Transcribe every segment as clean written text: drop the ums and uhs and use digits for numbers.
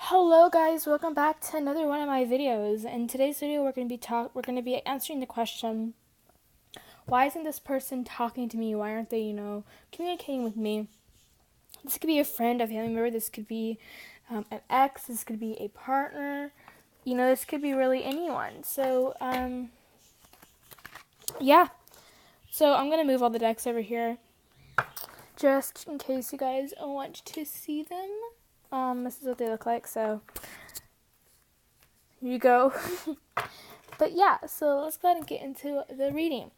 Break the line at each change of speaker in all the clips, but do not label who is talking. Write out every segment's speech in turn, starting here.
Hello guys, welcome back to another one of my videos. In today's video, we're going to be answering the question, why isn't this person talking to me? Why aren't they, communicating with me? This could be a friend, a family member, this could be an ex, this could be a partner. This could be really anyone. Yeah. So I'm going to move all the decks over here just in case you guys want to see them. This is what they look like, so here you go. But yeah, so let's go ahead and get into the reading.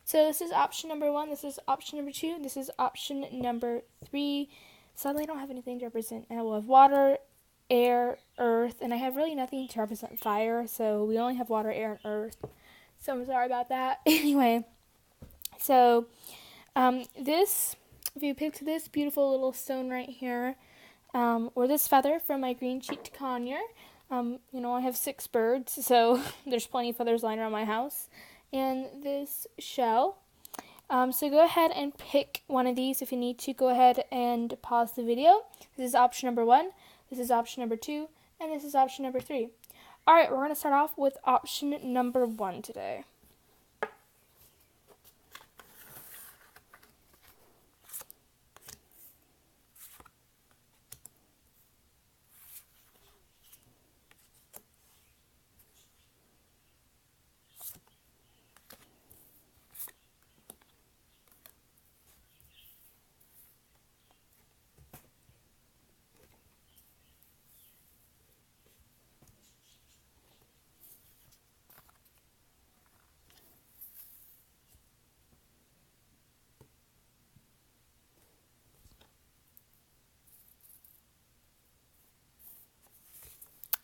So this is option number 1, this is option number 2, this is option number 3. Sadly, I don't have anything to represent. I will have water, air, earth, and I have really nothing to represent fire, so we only have water, air, and earth. So I'm sorry about that. Anyway, so if you picked this beautiful little stone right here, or this feather from my green-cheeked conure, I have 6 birds, so there's plenty of feathers lying around my house. And this shell. So go ahead and pick one of these. If you need to, go ahead and pause the video. This is option number 1, this is option number 2, and this is option number 3. Alright, we're going to start off with option number 1 today.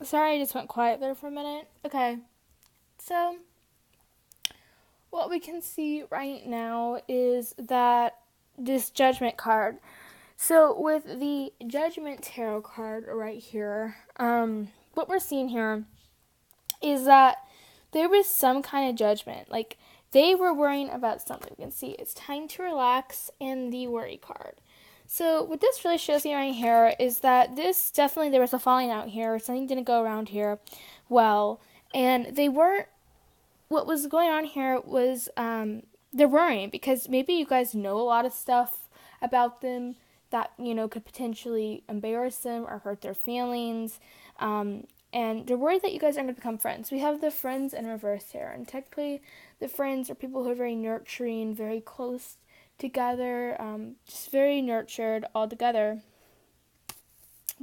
Sorry, I just went quiet there for a minute. Okay, so what we can see right now is that this Judgment card. So with the Judgment Tarot card right here, what we're seeing here is that there was some kind of judgment. Like, they were worrying about something. We can see it's time to relax and the worry card. So what this really shows me right here is that there was a falling out here. Something didn't go around here well. And what was going on here was they're worrying because maybe you guys know a lot of stuff about them that, could potentially embarrass them or hurt their feelings. And they're worried that you guys aren't going to become friends. We have the friends in reverse here. And technically, the friends are people who are very nurturing, very close together, just very nurtured all together.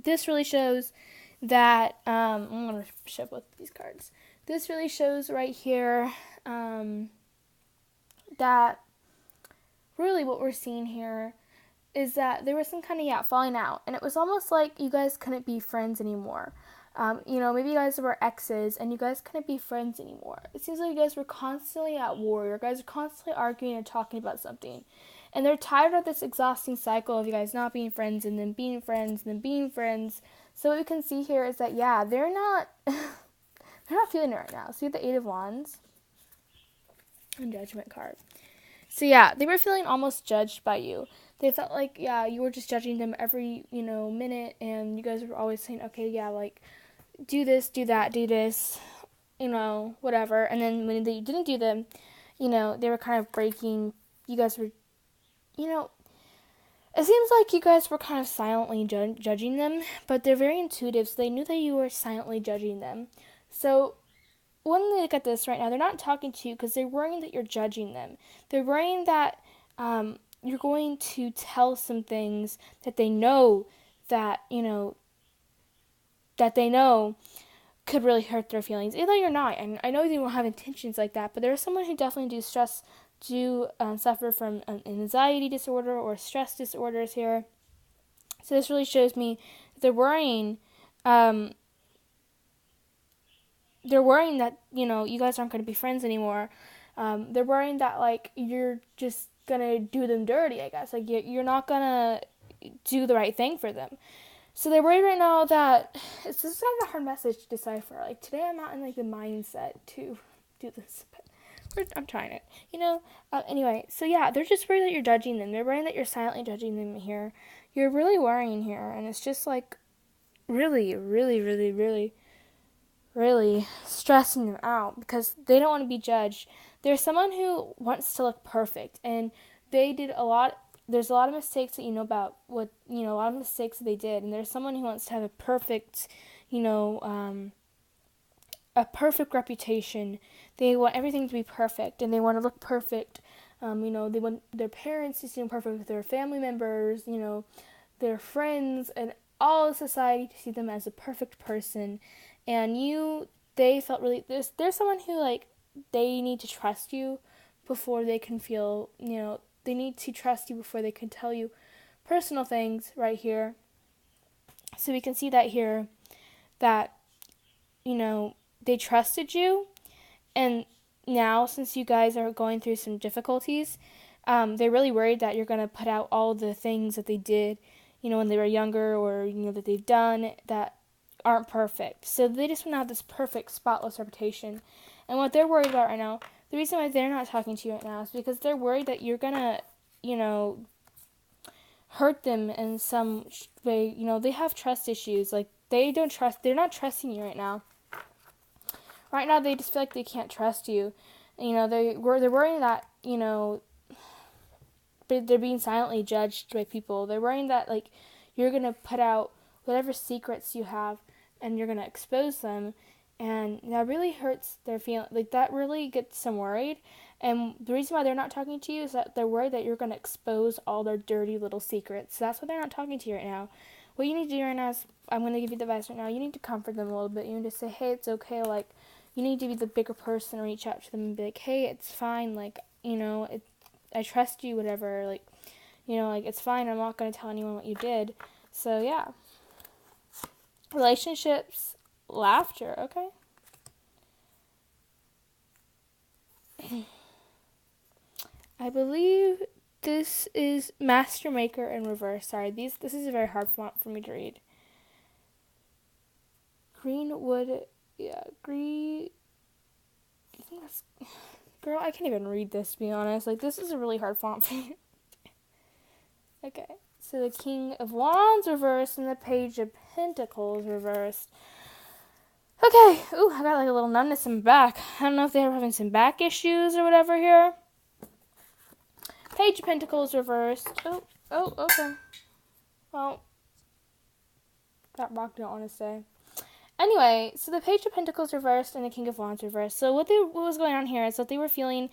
This really shows that, I'm going to show both of these cards. This really shows right here that really what we're seeing here is that there was some kind of falling out, and it was almost like you guys couldn't be friends anymore. Maybe you guys were exes and you guys couldn't be friends anymore. It seems like you guys were constantly at war. You guys are constantly arguing and talking about something. And they're tired of this exhausting cycle of you guys not being friends and then being friends and then being friends. So what we can see here is that, they're not they're not feeling it right now. See the 8 of Wands and Judgment card. So they were feeling almost judged by you. They felt like, you were just judging them every, minute, and you guys were always saying, okay, like, do this, do that, do this, whatever. And then when you didn't do them, they were kind of breaking. You guys were, it seems like you guys were kind of silently judging them, but they're very intuitive, so they knew that you were silently judging them. So when they look at this right now, they're not talking to you because they're worrying that you're judging them. They're worrying that you're going to tell some things that they know could really hurt their feelings. Even though you're not, and I know you don't have intentions like that, but there's someone who definitely suffer from an anxiety disorder or stress disorders here. So this really shows me they're worrying. They're worrying that, you guys aren't going to be friends anymore. They're worrying that, like, you're just going to do them dirty, I guess. Like, you're not going to do the right thing for them. So they're worried right now that it's just kind of a hard message to decipher. Like, today I'm not in, like, the mindset to do this, but I'm trying it, Anyway, so they're just worried that you're judging them. They're worried that you're silently judging them here. You're really worrying here, and it's just, like, really, really, really, really, really stressing them out because they don't want to be judged. There's someone who wants to look perfect, and they did a lot. There's a lot of mistakes that you know about a lot of mistakes that they did, and there's someone who wants to have a perfect, a perfect reputation. They want everything to be perfect, and they want to look perfect. They want their parents to see them perfect with their family members, their friends, and all of society to see them as a perfect person. And they felt really, there's someone who, like, they need to trust you before they can feel, they need to trust you before they can tell you personal things right here. So we can see that here, that, they trusted you, and now, since you guys are going through some difficulties, they're really worried that you're going to put out all the things that they did, when they were younger, or, that they've done that aren't perfect. So they just want to have this perfect, spotless reputation. And what they're worried about right now, the reason why they're not talking to you right now is because they're worried that you're going to, hurt them in some way. They have trust issues. Like, they're not trusting you right now. Right now, they just feel like they can't trust you. They're worrying that, they're being silently judged by people. They're worrying that, like, you're going to put out whatever secrets you have, and you're going to expose them. And that really hurts their feeling. Like, that really gets them worried. And the reason why they're not talking to you is that they're worried that you're going to expose all their dirty little secrets. So that's why they're not talking to you right now. What you need to do right now is, I'm going to give you the advice right now. You need to comfort them a little bit. You need to say, hey, it's okay. Like, you need to be the bigger person, reach out to them and be like, hey, it's fine. Like, I trust you, whatever. Like, it's fine. I'm not going to tell anyone what you did. So, yeah. Relationships, laughter, okay? I believe this is Master Maker in reverse. Sorry, this is a very hard font for me to read. Greenwood, yeah, I think that's, girl, I can't even read this, to be honest. Like, this is a really hard font for me. Okay, so the King of Wands reversed and the Page of Pentacles reversed. Okay, ooh, I got like a little numbness in my back. I don't know if they're having some back issues or whatever here. Page of Pentacles reversed. Oh, okay. Well, that rock don't want to say. Anyway, so the Page of Pentacles reversed and the King of Wands reversed. So what was going on here is that they were feeling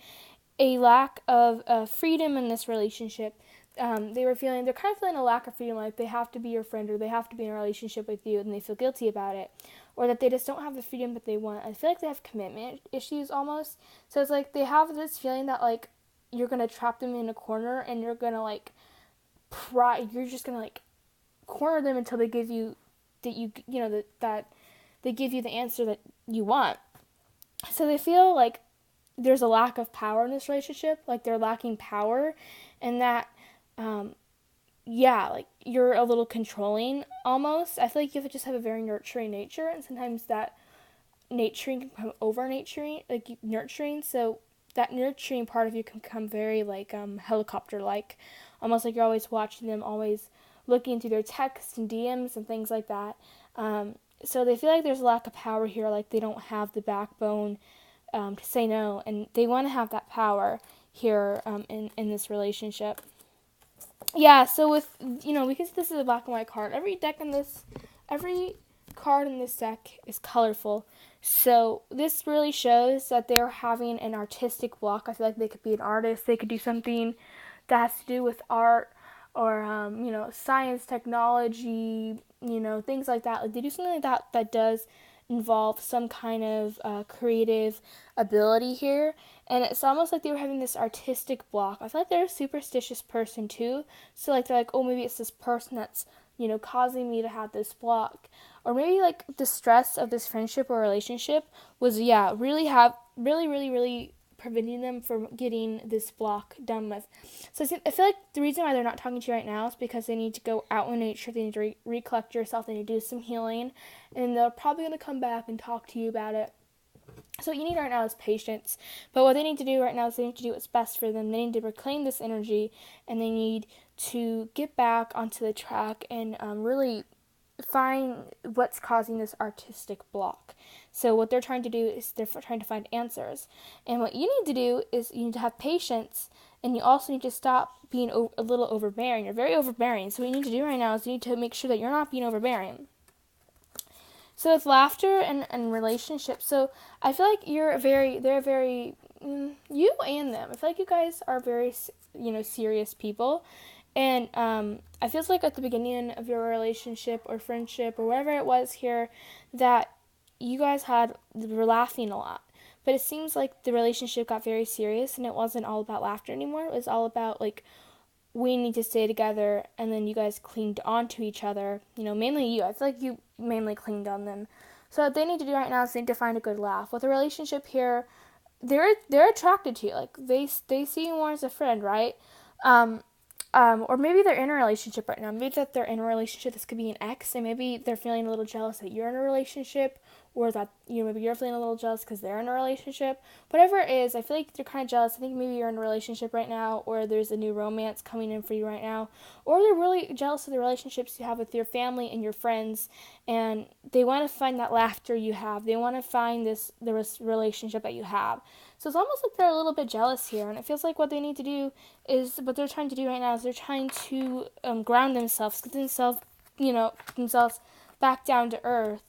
a lack of freedom in this relationship. They're kind of feeling a lack of freedom, like they have to be your friend or they have to be in a relationship with you, and they feel guilty about it, or that they just don't have the freedom that they want. I feel like they have commitment issues almost. So it's like they have this feeling that, like, you're gonna trap them in a corner, and you're gonna you're just gonna like corner them until they give you that they give you the answer that you want. So they feel like there's a lack of power in this relationship, like they're lacking power, and that like you're a little controlling almost. I feel like you have to just have a very nurturing nature, and sometimes that nurturing can become over nurturing. So that nurturing part of you can become very helicopter-like, almost like you're always watching them, always looking through their texts and DMs and things like that. So they feel like there's a lack of power here, like they don't have the backbone to say no, and they want to have that power here in this relationship. Yeah, so with, we can see this is a black and white card. Every card in this deck is colorful. So this really shows that they're having an artistic block. I feel like they could be an artist. They could do something that has to do with art or, science, technology, things like that. Like, they do something like that does involve some kind of creative ability here. And it's almost like they were having this artistic block. I feel like they're a superstitious person too. So like they're like, oh, maybe it's this person that's, causing me to have this block. Or maybe like the stress of this friendship or relationship was, really preventing them from getting this block done with. So I feel like the reason why they're not talking to you right now is because they need to go out in nature, they need to recollect yourself, they need to do some healing, and they're probably going to come back and talk to you about it. So what you need right now is patience. But what they need to do right now is they need to do what's best for them. They need to reclaim this energy, and they need to get back onto the track and really find what's causing this artistic block. So what they're trying to do is they're trying to find answers. And what you need to do is you need to have patience, and you also need to stop being a little overbearing. You're very overbearing. So what you need to do right now is you need to make sure that you're not being overbearing. So with laughter and relationships, so I feel like they're very, you and them. I feel like you guys are very, serious people. And I feel like at the beginning of your relationship or friendship or whatever it was here, that you guys were laughing a lot. But it seems like the relationship got very serious, and it wasn't all about laughter anymore. It was all about, like, we need to stay together, and then you guys clinged onto each other. Mainly you. I feel like you mainly clinged on them. So what they need to do right now is they need to find a good laugh. With a relationship here, they're attracted to you. Like, they see you more as a friend, right? Or maybe they're in a relationship right now. Maybe that they're in a relationship. This could be an ex, and maybe they're feeling a little jealous that you're in a relationship, or that maybe you're feeling a little jealous because they're in a relationship. Whatever it is, I feel like they're kind of jealous. I think maybe you're in a relationship right now, or there's a new romance coming in for you right now, or they're really jealous of the relationships you have with your family and your friends, and they want to find that laughter you have. They want to find the relationship that you have. So it's almost like they're a little bit jealous here, and it feels like what they need to do is, what they're trying to do right now is they're trying to ground themselves, get themselves back down to earth.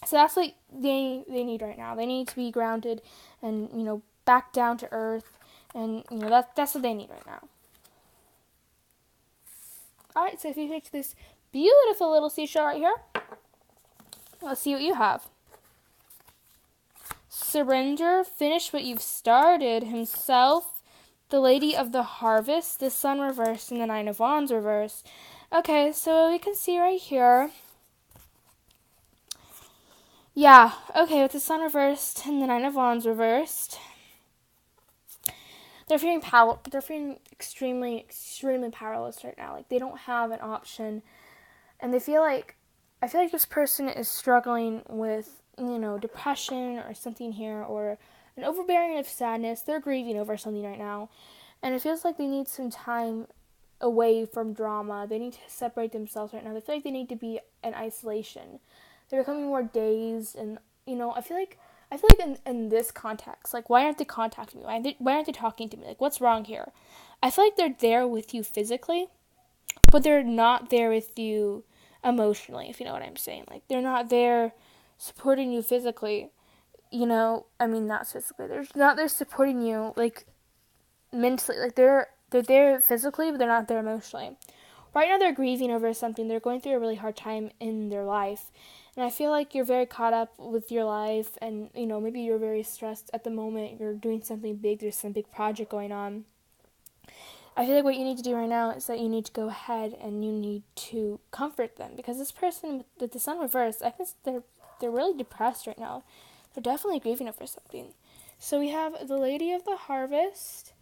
So that's what they need right now. They need to be grounded and, back down to earth, and, that's what they need right now. Alright, so if you take this beautiful little seashell right here, let's see what you have. Surrender, finish what you've started, himself, the Lady of the Harvest, the Sun reversed, and the Nine of Wands reversed. Okay, so we can see right here. Yeah, okay, with the Sun reversed and the Nine of Wands reversed, they're feeling extremely, extremely powerless right now. Like, they don't have an option, and I feel like this person is struggling with, depression or something here, or an overbearing of sadness. They're grieving over something right now, and it feels like they need some time away from drama. They need to separate themselves right now. They feel like they need to be in isolation. They're becoming more dazed, and, I feel like in this context, like, why aren't they contacting me? Why aren't they talking to me? Like, what's wrong here? I feel like they're there with you physically, but they're not there with you emotionally, if you know what I'm saying. Like, they're not there supporting you physically, not physically. They're not there supporting you, like, mentally. Like, they're there physically, but they're not there emotionally. Right now they're grieving over something. They're going through a really hard time in their life. And I feel like you're very caught up with your life, and, maybe you're very stressed at the moment. You're doing something big. There's some big project going on. I feel like what you need to do right now is that you need to go ahead and you need to comfort them, because this person with the Sun reversed, I think they're really depressed right now. They're definitely grieving over something. So we have the Lady of the Harvest,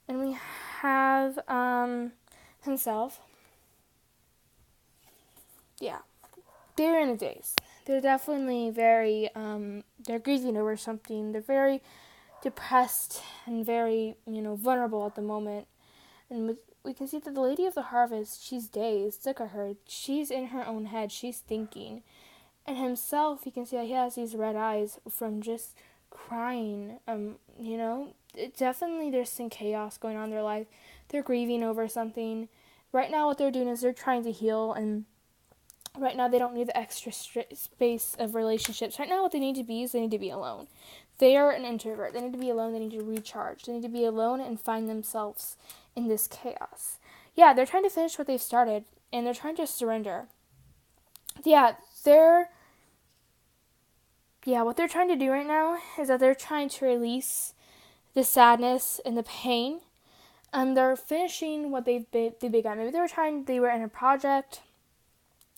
and we have himself. Yeah, they're in a daze. They're definitely very, they're grieving over something. They're very depressed and very, vulnerable at the moment. And we can see that the Lady of the Harvest, she's dazed. Look at her. She's in her own head. She's thinking. And himself, you can see that he has these red eyes from just crying. Definitely there's some chaos going on in their life. They're grieving over something. Right now what they're doing is they're trying to heal, and right now they don't need the extra space of relationships. Right now what they need to be is they need to be alone. They are an introvert. They need to be alone. They need to recharge. They need to be alone and find themselves in this chaos. Yeah, they're trying to finish what they've started, and they're trying to surrender. Yeah, what they're trying to do right now is that they're trying to release the sadness and the pain, and they're finishing what they began. Maybe they were in a project,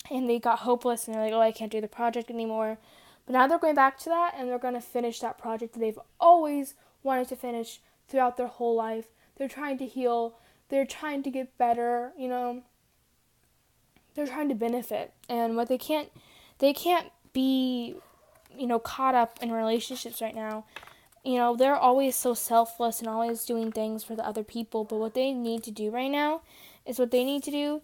and they got hopeless, and they're like, oh, I can't do the project anymore. But now they're going back to that, and they're going to finish that project that they've always wanted to finish throughout their whole life. They're trying to heal. They're trying to get better, They're trying to benefit. And what they can't be, caught up in relationships right now. They're always so selfless and always doing things for the other people. But what they need to do right now is they need to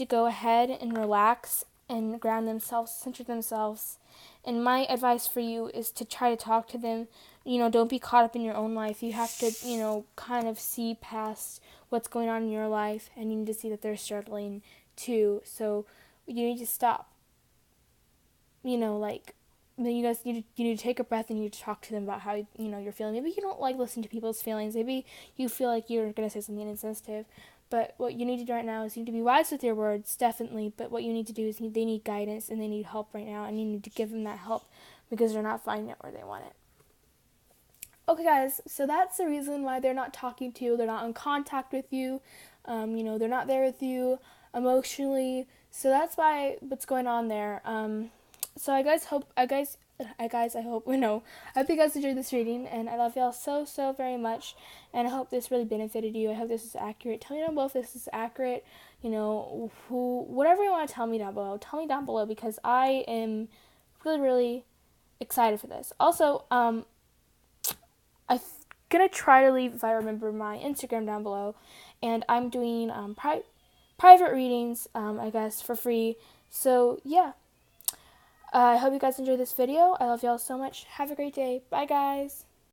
go ahead and relax and ground themselves, center themselves. And my advice for you is to try to talk to them. Don't be caught up in your own life. You have to, kind of see past what's going on in your life, and you need to see that they're struggling too. So you need to stop. Like, then you guys you need to take a breath and you need to talk to them about how you're feeling. Maybe you don't like listening to people's feelings. Maybe you feel like you're gonna say something insensitive. But what you need to do right now is you need to be wise with your words, definitely. But what you need to do is they need guidance and they need help right now, and you need to give them that help because they're not finding it where they want it. Okay, guys, so that's the reason why they're not talking to you. They're not in contact with you. They're not there with you emotionally. So that's what's going on there. So I hope you guys enjoyed this reading, and I love y'all so, so very much, and I hope this really benefited you. I hope this is accurate. Tell me down below if this is accurate, whatever you want to tell me down below, because I am really, really excited for this. Also, I'm gonna try to leave, if I remember, my Instagram down below, and I'm doing private readings, I guess, for free. So yeah, I hope you guys enjoyed this video. I love y'all so much. Have a great day. Bye, guys.